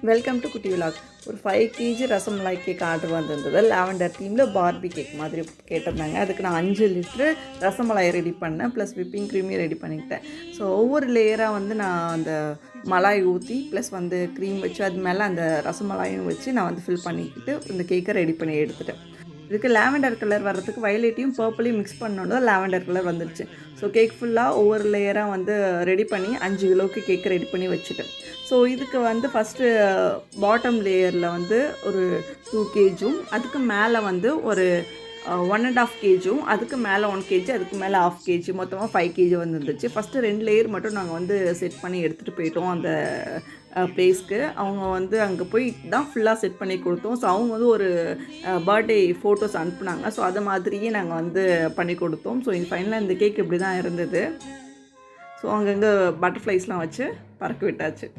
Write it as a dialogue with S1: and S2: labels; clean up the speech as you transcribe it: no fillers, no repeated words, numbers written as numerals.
S1: Welcome to குட்டி vlog. ஒரு 5 kg rasmalai cake order வந்திருந்தது. லாவெண்டர் தீமில் பார்பி கேக் மாதிரி கேட்டிருந்தாங்க. அதுக்கு நான் 5 லிட்ரு ரசமலாய் ரெடி பண்ணேன், ப்ளஸ் விப்பிங் க்ரீமையும் ரெடி பண்ணிக்கிட்டேன். ஸோ ஒவ்வொரு லேயராக வந்து நான் அந்த மலாய் ஊற்றி ப்ளஸ் வந்து க்ரீம் வச்சு அது மேலே அந்த ரசமலாயும் வச்சு நான் வந்து ஃபில் பண்ணிக்கிட்டு இந்த கேக்கை ரெடி பண்ணி எடுத்துட்டேன். இதுக்கு லாவெண்டர் கலர் வர்றதுக்கு வயலட்டையும் பர்பிளையும் மிக்ஸ் பண்ணோன்னு லாவெண்டர் கலர் வந்துடுச்சு. ஸோ கேக் ஃபுல்லாக ஒவ்வொரு லேயராக வந்து ரெடி பண்ணி 5 கிலோவுக்கு கேக்கு ரெடி பண்ணி வச்சுட்டேன். ஸோ இதுக்கு வந்து ஃபஸ்ட்டு பாட்டம் லேயரில் வந்து ஒரு 2 kg, அதுக்கு மேலே வந்து ஒரு 1.5 kg, அதுக்கு மேலே 1 kg, அதுக்கு மேலே 1/2 kg, மொத்தமாக 5 kg வந்துருந்துச்சு. ஃபஸ்ட்டு 2 லேயர் மட்டும் நாங்கள் வந்து செட் பண்ணி எடுத்துகிட்டு போயிட்டோம் அந்த ப்ளேஸ்க்கு. அவங்க வந்து அங்கே போய் தான் ஃபுல்லாக செட் பண்ணி கொடுத்தோம். ஸோ அவங்க வந்து ஒரு பர்த்டே ஃபோட்டோஸ் அனுப்புனாங்க. ஸோ அது மாதிரியே நாங்கள் வந்து பண்ணி கொடுத்தோம். ஸோ ஃபைனலாக இந்த கேக் இப்படி தான் இருந்தது. ஸோ அங்கங்கே பட்டர்ஃப்ளைஸ்லாம் வச்சு பறக்க விட்டாச்சு.